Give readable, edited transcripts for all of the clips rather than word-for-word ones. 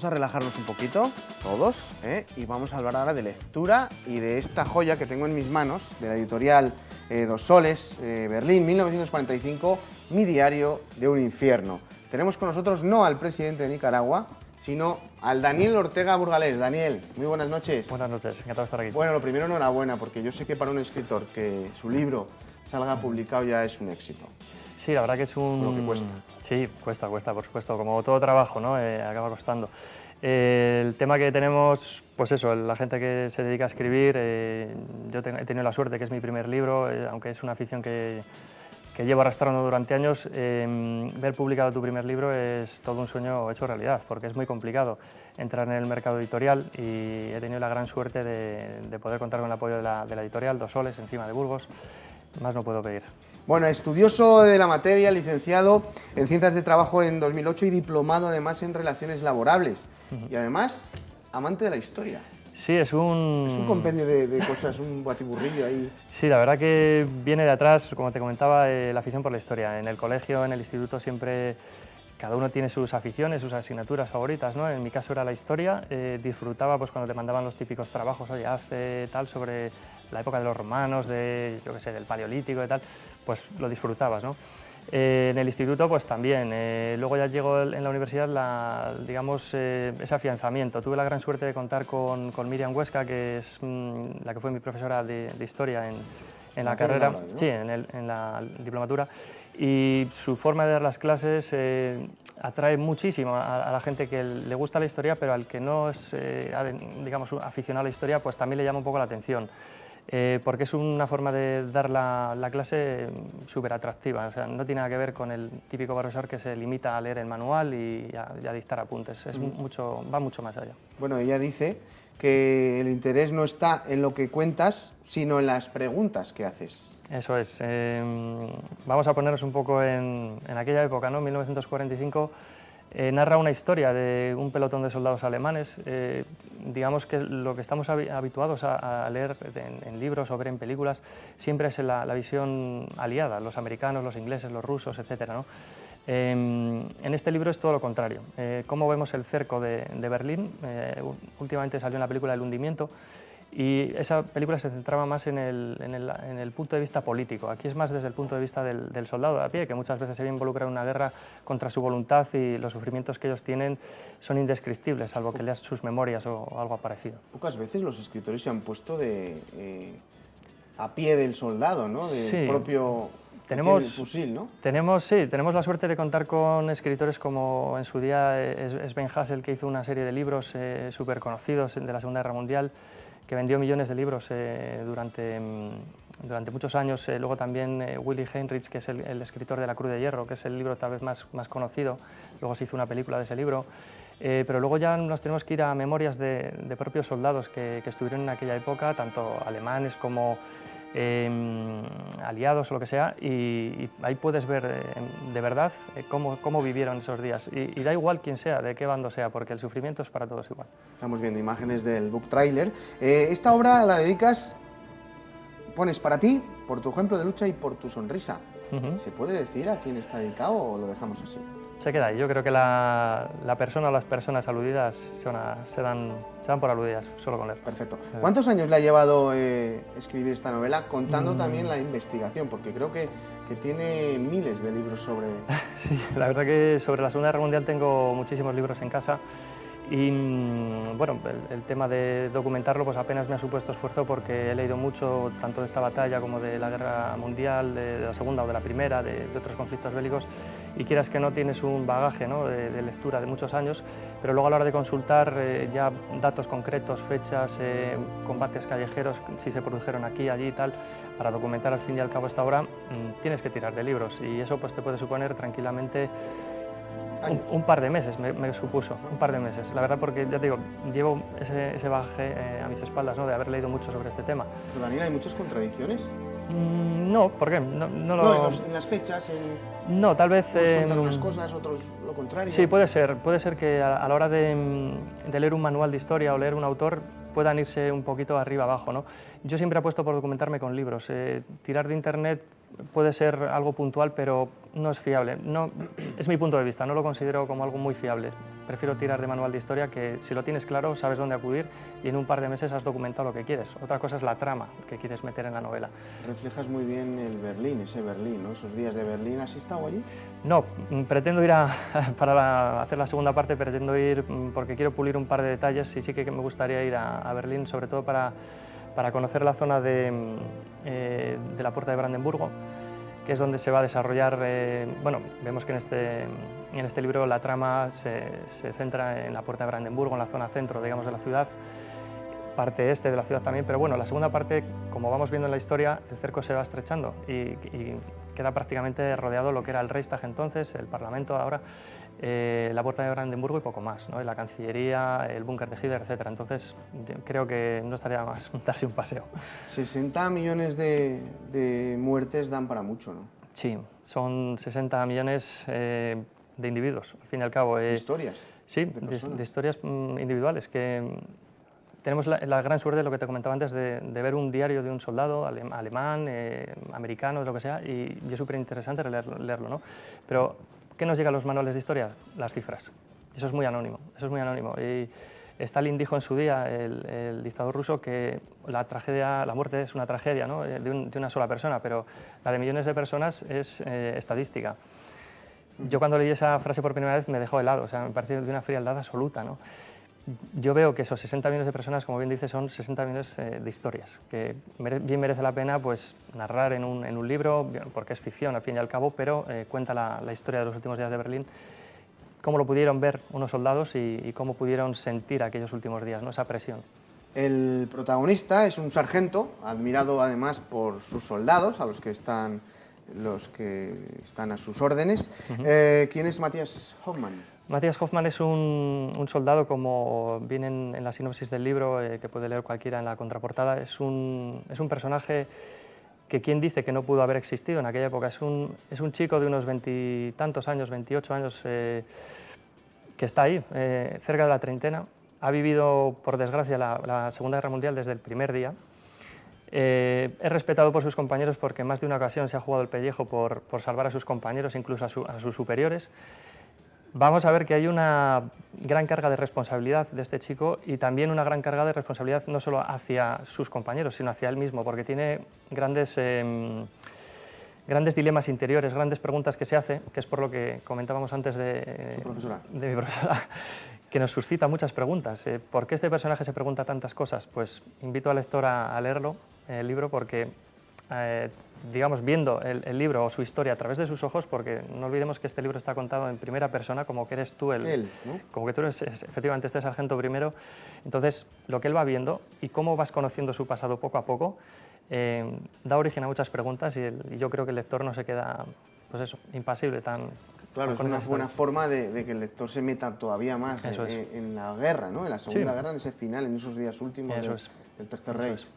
Vamos a relajarnos un poquito, todos, y vamos a hablar ahora de lectura y de esta joya que tengo en mis manos, de la editorial Dos Soles, Berlín, 1945, Mi diario de un infierno. Tenemos con nosotros no al presidente de Nicaragua, sino al Daniel Ortega Burgalés. Daniel, muy buenas noches. Buenas noches, encantado de estar aquí. Bueno, lo primero, enhorabuena, porque yo sé que para un escritor que su libro salga publicado ya es un éxito. Sí, la verdad que es un... Lo que cuesta. Sí, cuesta, por supuesto, como todo trabajo, ¿no? Acaba costando. El tema que tenemos, pues eso, la gente que se dedica a escribir, yo he tenido la suerte que es mi primer libro, aunque es una afición que llevo arrastrando durante años, ver publicado tu primer libro es todo un sueño hecho realidad, porque es muy complicado entrar en el mercado editorial y he tenido la gran suerte de poder contar con el apoyo de la editorial Dos Soles, encima de Burgos, más no puedo pedir. Bueno, estudioso de la materia, licenciado en Ciencias de Trabajo en 2008 y diplomado además en Relaciones Laborables. Y además, amante de la historia. Sí, es un compendio de cosas, un batiburrillo ahí. Sí, la verdad que viene de atrás, como te comentaba, la afición por la historia. En el colegio, en el instituto, siempre cada uno tiene sus aficiones, sus asignaturas favoritas, ¿no? En mi caso era la historia, disfrutaba pues, cuando te mandaban los típicos trabajos, oye, hace tal sobre la época de los romanos, yo qué sé, del paleolítico y tal, pues lo disfrutabas, ¿no? En el instituto pues también, luego ya llegó en la universidad digamos, ese afianzamiento. Tuve la gran suerte de contar con Miriam Huesca, que es la que fue mi profesora de historia en la carrera, ¿no? Sí, en la diplomatura, y su forma de dar las clases atrae muchísimo a la gente que le gusta la historia, pero al que no es, digamos, aficionado a la historia, pues también le llama un poco la atención. Porque es una forma de dar la clase súper atractiva, o sea, no tiene nada que ver con el típico profesor que se limita a leer el manual y a dictar apuntes, va mucho más allá. Bueno, ella dice que el interés no está en lo que cuentas, sino en las preguntas que haces. Eso es, vamos a ponernos un poco en aquella época, ¿no? 1945, narra una historia de un pelotón de soldados alemanes. Digamos que lo que estamos habituados a leer en libros o ver en películas siempre es la visión aliada, los americanos, los ingleses, los rusos, etc., ¿no? En este libro es todo lo contrario. Cómo vemos el cerco de Berlín, últimamente salió en la película El hundimiento, y esa película se centraba más en el punto de vista político. Aquí es más desde el punto de vista del soldado de a pie, que muchas veces se ve involucrado en una guerra contra su voluntad y los sufrimientos que ellos tienen son indescriptibles, salvo que leas sus memorias o algo parecido. Pocas veces los escritores se han puesto a pie del soldado, ¿no? Del propio fusil, ¿no? Tenemos la suerte de contar con escritores como en su día Sven Hassel, que hizo una serie de libros súper conocidos de la Segunda Guerra Mundial, que vendió millones de libros durante muchos años. Luego también Willy Heinrich, que es el escritor de La Cruz de Hierro, que es el libro tal vez más conocido. Luego se hizo una película de ese libro. Pero luego ya nos tenemos que ir a memorias de propios soldados que estuvieron en aquella época, tanto alemanes como aliados o lo que sea, y ahí puedes ver de verdad cómo vivieron esos días. Y da igual quién sea, de qué bando sea, porque el sufrimiento es para todos igual. Estamos viendo imágenes del book trailer. Esta obra la dedicas, pones para ti, por tu ejemplo de lucha y por tu sonrisa. ¿Se puede decir a quién está dedicado o lo dejamos así? Se queda ahí. Yo creo que la persona o las personas aludidas se dan por aludidas, solo con leer. Perfecto. ¿Cuántos años le ha llevado escribir esta novela, contando también la investigación? Porque creo que tiene miles de libros sobre... Sí, la verdad que sobre la Segunda Guerra Mundial tengo muchísimos libros en casa. Y bueno, el tema de documentarlo pues apenas me ha supuesto esfuerzo, porque he leído mucho tanto de esta batalla como de la Guerra Mundial, de la Segunda o de la Primera, de otros conflictos bélicos, y quieras que no tienes un bagaje, ¿no?, de lectura de muchos años, pero luego a la hora de consultar ya datos concretos, fechas, combates callejeros, si se produjeron aquí, allí y tal, para documentar al fin y al cabo esta obra, tienes que tirar de libros, y eso pues te puede suponer tranquilamente un par de meses, me supuso, un par de meses, la verdad, porque ya te digo, llevo ese bagaje a mis espaldas, ¿no?, de haber leído mucho sobre este tema. Pero Daniel, ¿hay muchas contradicciones? No, ¿por qué? No, en las fechas, no, tal vez... contar unas cosas, otros lo contrario. Sí, puede ser que a la hora de leer un manual de historia o leer un autor puedan irse un poquito arriba abajo, ¿no? Yo siempre apuesto por documentarme con libros. Tirar de internet puede ser algo puntual, pero no es fiable. No, es mi punto de vista, no lo considero como algo muy fiable. prefiero tirar de manual de historia, que si lo tienes claro, sabes dónde acudir y en un par de meses has documentado lo que quieres. Otra cosa es la trama que quieres meter en la novela. Reflejas muy bien el Berlín, ese Berlín, ¿no? Esos días de Berlín. ¿Has estado allí? No, pretendo ir para hacer la segunda parte, pretendo ir porque quiero pulir un par de detalles y sí que me gustaría ir a Berlín, sobre todo para conocer la zona de la Puerta de Brandenburgo, que es donde se va a desarrollar, bueno, vemos que en este libro la trama se centra en la Puerta de Brandenburgo, en la zona centro, digamos, de la ciudad, parte este de la ciudad también, pero bueno, la segunda parte, como vamos viendo en la historia, el cerco se va estrechando y queda prácticamente rodeado lo que era el Reichstag entonces, el Parlamento ahora, la Puerta de Brandenburgo y poco más, ¿no? Y la Cancillería, el búnker de Hitler, etc. Entonces, creo que no estaría más darse un paseo. 60 millones de muertes dan para mucho, ¿no? Sí, son 60 millones de individuos, al fin y al cabo. ¿Historias? Sí, de historias individuales, que tenemos la gran suerte de lo que te comentaba antes, de ver un diario de un soldado alemán, americano, lo que sea, y es súper interesante leerlo, ¿no? Pero, ¿qué nos llega a los manuales de historia? Las cifras. Eso es muy anónimo, eso es muy anónimo. Y Stalin dijo en su día, el dictador ruso, que la muerte es una tragedia, ¿no? de una sola persona, pero la de millones de personas es estadística. Yo cuando leí esa frase por primera vez me dejó helado, o sea, me pareció de una frialdad absoluta, ¿no? Yo veo que esos 60 millones de personas, como bien dice, son 60 millones de historias, que bien merece la pena pues, narrar en un libro, porque es ficción al fin y al cabo, pero cuenta la historia de los últimos días de Berlín, cómo lo pudieron ver unos soldados y cómo pudieron sentir aquellos últimos días, ¿no? Esa presión. El protagonista es un sargento, admirado además por sus soldados, a los que están a sus órdenes. ¿Quién es Matthias Hoffmann? Matthias Hoffmann es un soldado, como viene en la sinopsis del libro, que puede leer cualquiera en la contraportada. Es un personaje que quien dice que no pudo haber existido en aquella época. Es un chico de unos 20 tantos años, 28 años, que está ahí, cerca de la treintena. Ha vivido, por desgracia, la Segunda Guerra Mundial desde el primer día. Es respetado por sus compañeros porque en más de una ocasión se ha jugado el pellejo por salvar a sus compañeros, incluso a sus superiores. Vamos a ver que hay una gran carga de responsabilidad de este chico y también una gran carga de responsabilidad no solo hacia sus compañeros, sino hacia él mismo, porque tiene grandes dilemas interiores, grandes preguntas que se hace, que es por lo que comentábamos antes de mi profesora, que nos suscita muchas preguntas. ¿Por qué este personaje se pregunta tantas cosas? Pues invito al lector a leerlo, el libro, porque digamos, viendo el libro o su historia a través de sus ojos, porque no olvidemos que este libro está contado en primera persona, como que eres tú él, ¿no? Como que tú eres efectivamente este sargento primero. Entonces, lo que él va viendo y cómo vas conociendo su pasado poco a poco, da origen a muchas preguntas y yo creo que el lector no se queda, pues eso, impasible. Claro, es una buena forma de que el lector se meta todavía más en la guerra, ¿no? En la Segunda Guerra, en ese final, en esos días últimos del Tercer Reich.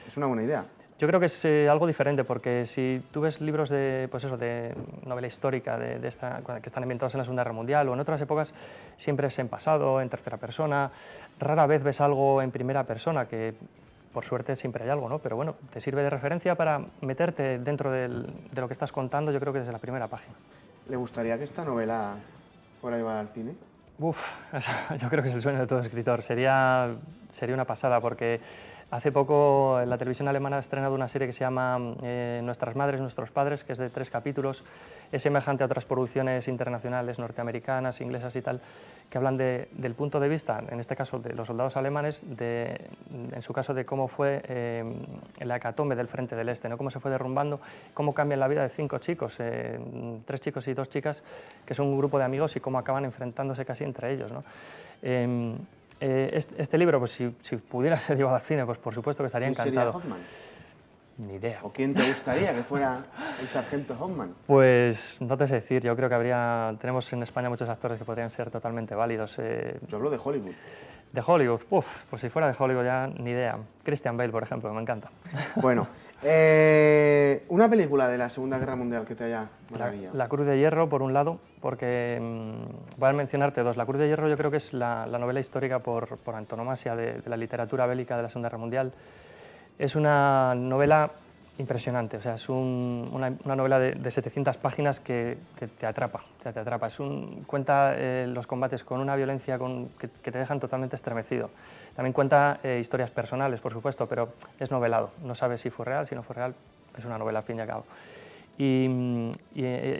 Es una buena idea. Yo creo que es algo diferente, porque si tú ves libros de novela histórica que están ambientados en la Segunda Guerra Mundial o en otras épocas, siempre es en pasado, en tercera persona. Rara vez ves algo en primera persona, que por suerte siempre hay algo, ¿no? Pero bueno, te sirve de referencia para meterte dentro de lo que estás contando, yo creo que desde la primera página. ¿Le gustaría que esta novela fuera llevada al cine? Yo creo que es el sueño de todo escritor. Sería una pasada, porque hace poco la televisión alemana ha estrenado una serie que se llama Nuestras madres, nuestros padres, que es de 3 capítulos. Es semejante a otras producciones internacionales, norteamericanas, inglesas y tal, que hablan del punto de vista, en este caso de los soldados alemanes, en su caso de cómo fue la hecatombe del Frente del Este, ¿no? Cómo se fue derrumbando, cómo cambia la vida de 5 chicos, 3 chicos y 2 chicas, que son un grupo de amigos y cómo acaban enfrentándose casi entre ellos, ¿no? Este libro, pues si pudiera ser llevado al cine, pues por supuesto que estaría encantado. ¿Quién sería Hoffmann? Ni idea. ¿O quién te gustaría que fuera el sargento Hoffmann? Pues no te sé decir, yo creo que tenemos en España muchos actores que podrían ser totalmente válidos. Yo hablo de Hollywood. De Hollywood, pues si fuera de Hollywood ya ni idea. Christian Bale, por ejemplo, me encanta. Bueno, una película de la Segunda Guerra Mundial que te haya maravillado. La Cruz de Hierro, por un lado, porque voy a mencionarte 2. La Cruz de Hierro yo creo que es la novela histórica por antonomasia de la literatura bélica de la Segunda Guerra Mundial. Es una novela impresionante, o sea, es una novela de 700 páginas que te atrapa, te atrapa. Cuenta los combates con una violencia que te dejan totalmente estremecido. También cuenta historias personales, por supuesto, pero es novelado, no sabes si fue real, si no fue real, es una novela al fin y al cabo. Y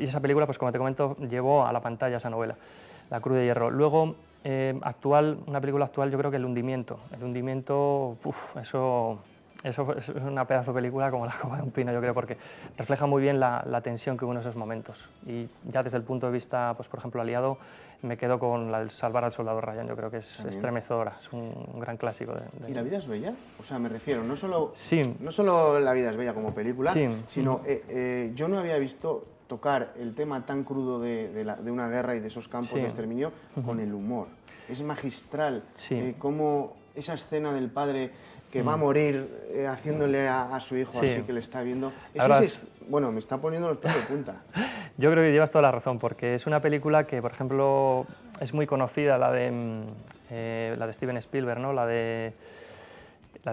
esa película, pues como te comento, llevó a la pantalla esa novela, La Cruz de Hierro. Luego, una película actual, yo creo que El Hundimiento. El Hundimiento, eso es una pedazo de película como la copa de un pino, yo creo, porque refleja muy bien la tensión que hubo en esos momentos. Y ya desde el punto de vista, pues por ejemplo, aliado, me quedo con la del Salvar al soldado Ryan, yo creo que es estremecedora, es un gran clásico. ¿Y La vida es bella? O sea, me refiero, no solo, sí. no solo La vida es bella como película, sí. sino yo no había visto tocar el tema tan crudo de una guerra y de esos campos de exterminio con el humor. Es magistral cómo esa escena del padre que va a morir haciéndole a su hijo así que le está viendo. Eso bueno, me está poniendo los pelos de punta. Yo creo que llevas toda la razón, porque es una película que, por ejemplo, es muy conocida, la de Steven Spielberg, ¿no?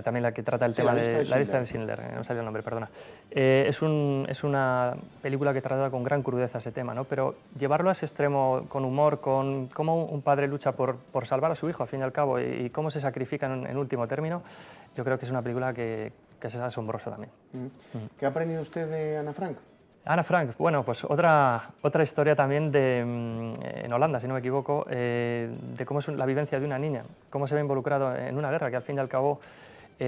También la que trata el tema de la lista de Schindler, no salió el nombre, perdona. Es una película que trata con gran crudeza ese tema, ¿no? Pero llevarlo a ese extremo, con humor, con cómo un padre lucha por salvar a su hijo, al fin y al cabo, y cómo se sacrifica en último término, yo creo que es una película que es asombrosa también. ¿Qué ha aprendido usted de Ana Frank? Ana Frank, bueno, pues otra historia también en Holanda, si no me equivoco, de cómo es la vivencia de una niña, cómo se ve involucrado en una guerra que al fin y al cabo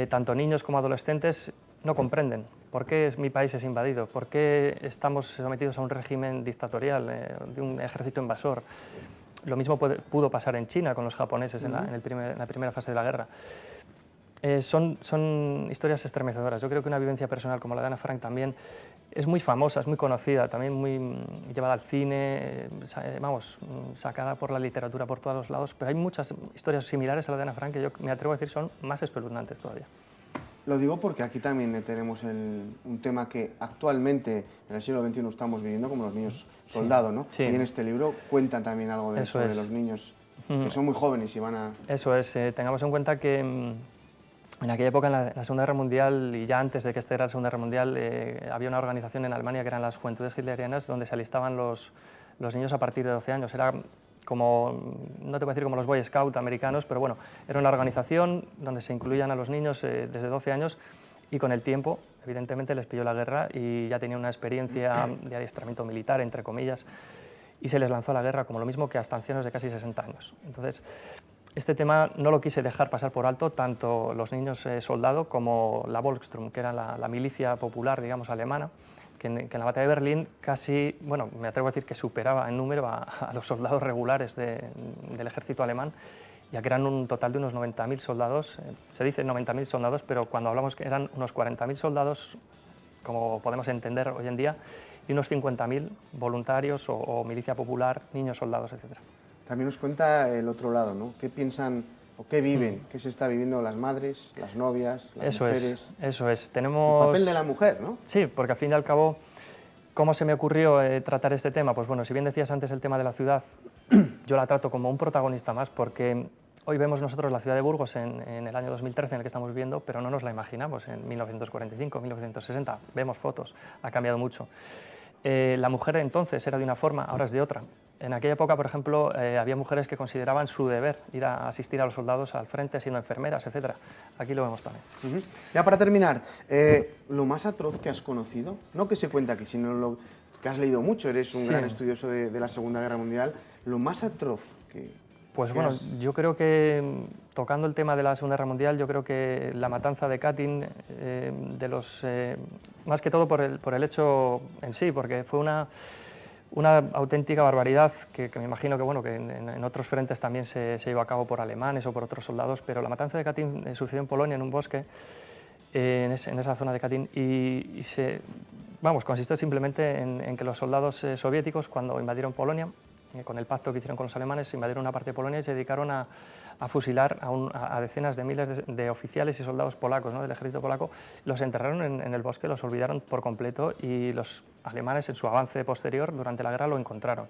tanto niños como adolescentes no comprenden por qué mi país es invadido, por qué estamos sometidos a un régimen dictatorial, de un ejército invasor. Lo mismo pudo pasar en China con los japoneses en la primera fase de la guerra. Son historias estremecedoras. Yo creo que una vivencia personal como la de Ana Frank también es muy famosa, es muy conocida, también muy llevada al cine, sacada por la literatura por todos los lados, pero hay muchas historias similares a la de Ana Frank que yo me atrevo a decir son más espeluznantes todavía. Lo digo porque aquí también tenemos un tema que actualmente en el siglo XXI estamos viviendo, como los niños soldado, ¿no? Sí. Y en este libro cuentan también algo de eso, de los niños que son muy jóvenes y van a... Eso es, tengamos en cuenta que en aquella época, en la Segunda Guerra Mundial, y ya antes de que estallara la Segunda Guerra Mundial, había una organización en Alemania que eran las Juventudes Hitlerianas, donde se alistaban los niños a partir de 12 años. Era como, no te voy a decir como los Boy Scouts americanos, pero bueno, era una organización donde se incluían a los niños desde 12 años y con el tiempo, evidentemente, les pilló la guerra y ya tenían una experiencia de adiestramiento militar, entre comillas, y se les lanzó a la guerra como lo mismo que hasta ancianos de casi 60 años. Entonces, este tema no lo quise dejar pasar por alto, tanto los niños soldado como la Volkssturm, que era la milicia popular, digamos, alemana, que en la batalla de Berlín casi, bueno, me atrevo a decir que superaba en número a los soldados regulares del ejército alemán, ya que eran un total de unos 90.000 soldados. Se dice 90.000 soldados, pero cuando hablamos que eran unos 40.000 soldados, como podemos entender hoy en día, y unos 50.000 voluntarios o milicia popular, niños soldados, etc. También nos cuenta el otro lado, ¿no? ¿Qué piensan o qué viven? ¿Qué se está viviendo las madres, las novias, las mujeres? Eso es. Tenemos... El papel de la mujer, ¿no? Sí, porque al fin y al cabo, ¿cómo se me ocurrió tratar este tema? Pues bueno, si bien decías antes el tema de la ciudad, yo la trato como un protagonista más, porque hoy vemos nosotros la ciudad de Burgos en el año 2013 en el que estamos viviendo, pero no nos la imaginamos en 1945, 1960. Vemos fotos, ha cambiado mucho. La mujer entonces era de una forma, ahora es de otra. En aquella época, por ejemplo, había mujeres que consideraban su deber ir a asistir a los soldados al frente, siendo enfermeras, etc. Aquí lo vemos también. Ya para terminar, lo más atroz que has conocido, no que se cuenta aquí, sino lo que has leído mucho, eres un gran estudioso de la Segunda Guerra Mundial, lo más atroz que... Pues bueno, yo creo que, tocando el tema de la Segunda Guerra Mundial, yo creo que la matanza de Katyn, más que todo por el hecho en sí, porque fue una auténtica barbaridad que me imagino que, bueno, que en otros frentes también se llevó a cabo por alemanes o por otros soldados, pero la matanza de Katyn sucedió en Polonia, en un bosque, en esa zona de Katyn, y consistió simplemente en que los soldados soviéticos, cuando invadieron Polonia, con el pacto que hicieron con los alemanes, invadieron una parte de Polonia y se dedicaron a fusilar a decenas de miles de oficiales y soldados polacos, ¿no?, del ejército polaco. Los enterraron en el bosque, los olvidaron por completo y los alemanes en su avance posterior durante la guerra lo encontraron.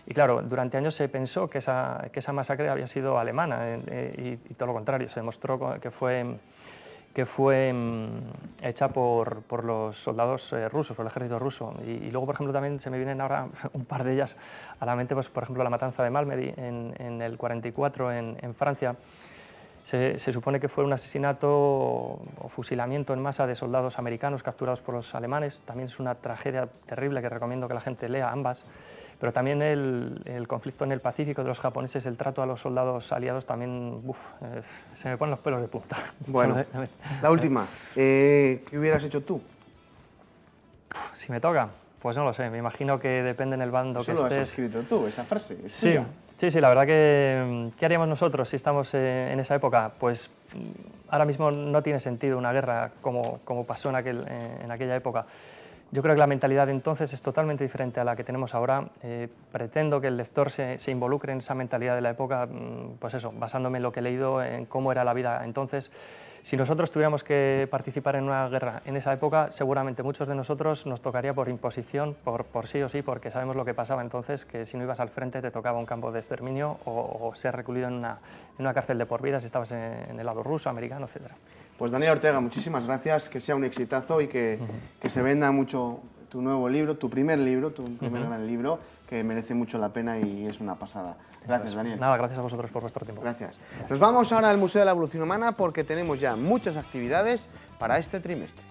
Y claro, durante años se pensó que esa masacre había sido alemana y todo lo contrario, se demostró que fue que fue hecha por los soldados rusos, por el ejército ruso. Y luego, por ejemplo, también se me vienen ahora un par de ellas a la mente, pues, por ejemplo, la matanza de Malmedy en el 44 en Francia. Se supone que fue un asesinato o fusilamiento en masa de soldados americanos capturados por los alemanes. También es una tragedia terrible que recomiendo que la gente lea ambas. Pero también el conflicto en el Pacífico de los japoneses, el trato a los soldados aliados, también se me ponen los pelos de punta. Bueno, la última. ¿Qué hubieras hecho tú? Si me toca, pues no lo sé. Me imagino que depende en el bando que estés. Eso lo has escrito tú, esa frase. ¿Es sí, tuya? sí, la verdad que ¿qué haríamos nosotros si estamos en esa época? Pues ahora mismo no tiene sentido una guerra como pasó en aquella época. Yo creo que la mentalidad de entonces es totalmente diferente a la que tenemos ahora. Pretendo que el lector se involucre en esa mentalidad de la época, pues eso, basándome en lo que he leído, en cómo era la vida entonces. Si nosotros tuviéramos que participar en una guerra en esa época, seguramente muchos de nosotros nos tocaría por imposición, por sí o sí, porque sabemos lo que pasaba entonces, que si no ibas al frente te tocaba un campo de exterminio o ser recluido en una cárcel de por vida si estabas en el lado ruso, americano, etc. Pues Daniel Ortega, muchísimas gracias, que sea un exitazo y que se venda mucho tu nuevo libro, tu primer gran libro, que merece mucho la pena y es una pasada. Gracias, Daniel. Nada, gracias a vosotros por vuestro tiempo. Gracias. Nos vamos ahora al Museo de la Evolución Humana porque tenemos ya muchas actividades para este trimestre.